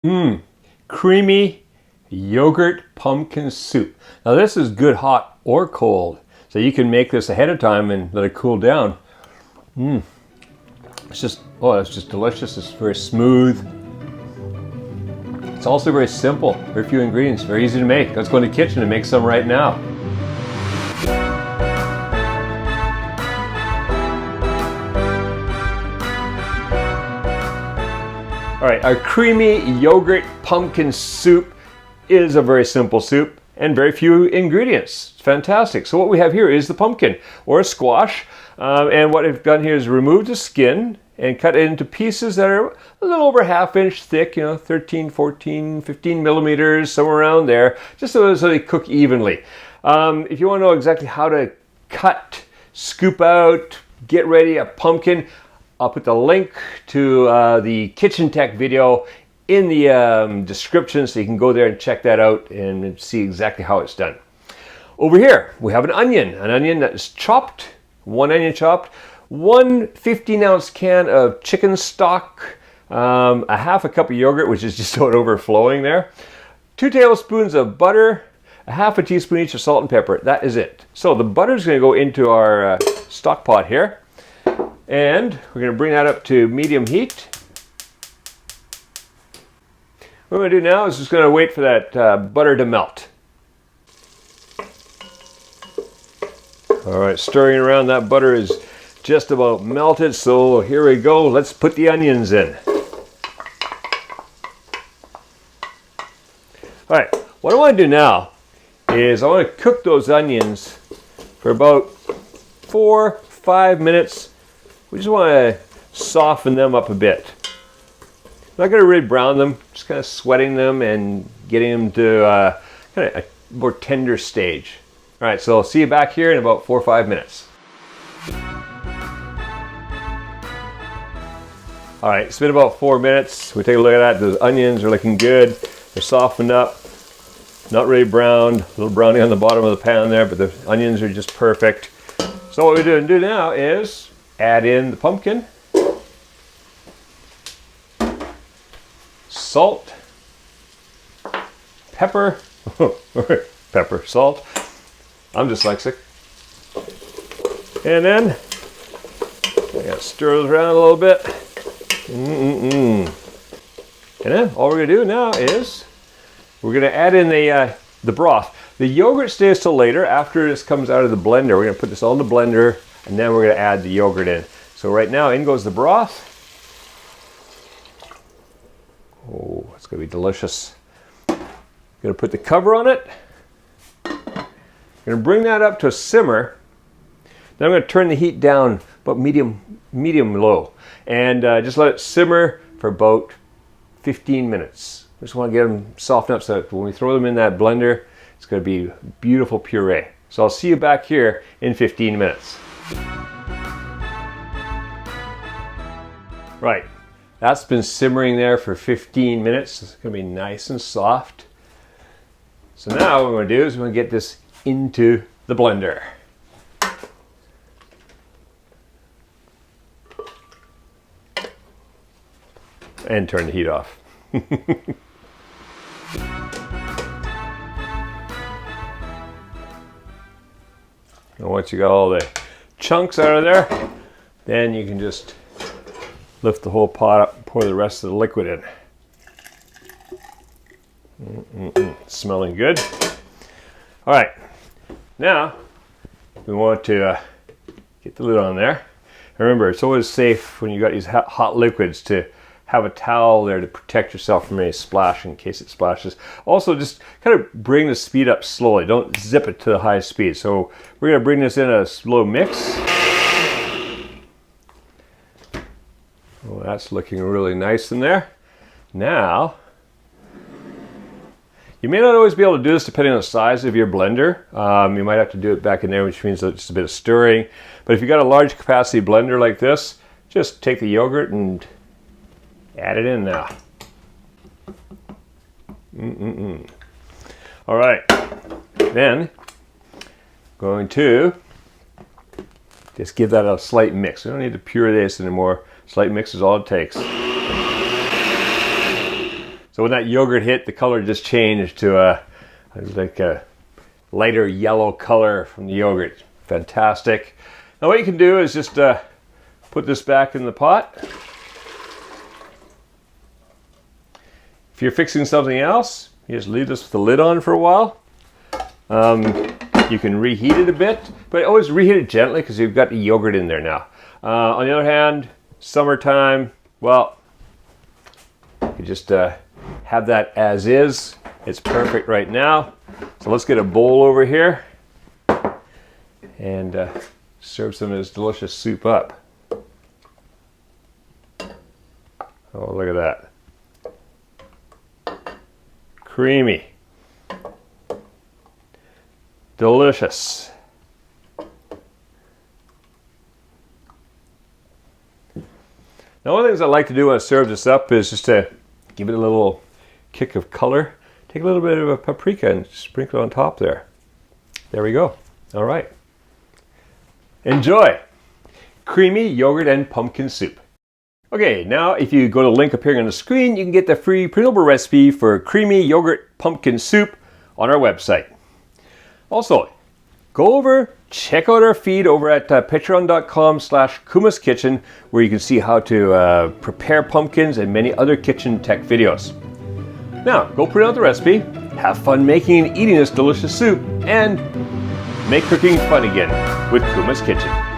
Mmm, creamy yogurt pumpkin soup. Now this is good hot or cold, so you can make this ahead of time and let it cool down. It's just, oh, it's just delicious. It's very smooth. It's also very simple, very few ingredients, very easy to make. Let's go in the kitchen and make some right now. All right, our creamy yogurt pumpkin soup is a very simple soup and very few ingredients. It's fantastic. So what we have here is the pumpkin or a squash. And what I've done here is remove the skin and cut it into pieces that are a little over ½ inch thick, 13, 14, 15 millimeters, somewhere around there, just so they cook evenly. If you want to know exactly how to cut, scoop out, get ready a pumpkin, I'll put the link to the kitchen tech video in the description, so you can go there and check that out and see exactly how it's done. Over here, we have an onion that is chopped, one onion chopped, one 15-ounce can of chicken stock, a ½ cup of yogurt, which is just sort of overflowing there, 2 tablespoons of butter, a ½ teaspoon each of salt and pepper. That is it. So the butter is going to go into our stock pot here. And we're going to bring that up to medium heat. What we're going to do now is just going to wait for that butter to melt. All right, stirring around, that butter is just about melted, so here we go. Let's put the onions in. All right, what I want to do now is I want to cook those onions for about 4-5 minutes. We just want to soften them up a bit. I'm not going to really brown them, just kind of sweating them and getting them to kind of a more tender stage. All right, so I'll see you back here in about 4 or 5 minutes. All right, it's been about 4 minutes. We take a look at that. The onions are looking good. They're softened up, not really browned. A little browning on the bottom of the pan there, but the onions are just perfect. So what we're going to do now is add in the pumpkin, salt, pepper, salt. I'm dyslexic. And then I gotta stir those around a little bit. And then all we're gonna do now is we're gonna add in the broth. The yogurt stays till later after this comes out of the blender. We're gonna put this all in the blender, and then we're going to add the yogurt in. So right now, in goes the broth. Oh, it's going to be delicious. Going to put the cover on it. Going to bring that up to a simmer. Then I'm going to turn the heat down about medium-low. And just let it simmer for about 15 minutes. I just want to get them softened up so that when we throw them in that blender, it's going to be beautiful puree. So I'll see you back here in 15 minutes. Right, that's been simmering there for 15 minutes. It's going to be nice and soft. So now what we're going to do is we're going to get this into the blender. And turn the heat off. And once you got all the chunks out of there, then you can just lift the whole pot up and pour the rest of the liquid in. Smelling good. All right, now we want to get the lid on there. Remember, it's always safe when you got these hot liquids to have a towel there to protect yourself from any splash in case it splashes. Also, just kind of bring the speed up slowly. Don't zip it to the high speed. So we're going to bring this in a slow mix. Oh, that's looking really nice in there. Now, you may not always be able to do this depending on the size of your blender. You might have to do it back in there, which means just a bit of stirring. But if you've got a large capacity blender like this, just take the yogurt and add it in now. All right, then going to just give that a slight mix. We don't need to pure this anymore. Slight mix is all it takes. So when that yogurt hit, the color just changed to like a lighter yellow color from the yogurt. Fantastic. Now what you can do is just put this back in the pot. If you're fixing something else, you just leave this with the lid on for a while. You can reheat it a bit, but always reheat it gently because you've got the yogurt in there now. On the other hand, summertime, well, you just have that as is. It's perfect right now. So let's get a bowl over here and serve some of this delicious soup up. Oh, look at that. Creamy. Delicious. Now, one of the things I like to do when I serve this up is just to give it a little kick of color. Take a little bit of a paprika and sprinkle it on top there. There we go. All right. Enjoy. Creamy yogurt and pumpkin soup. Okay, now if you go to the link appearing on the screen, you can get the free printable recipe for creamy yogurt pumpkin soup on our website. Also, go over, check out our feed over at patreon.com/Kuma's Kitchen, where you can see how to prepare pumpkins and many other kitchen tech videos. Now, go print out the recipe, have fun making and eating this delicious soup, and make cooking fun again with Kuma's Kitchen.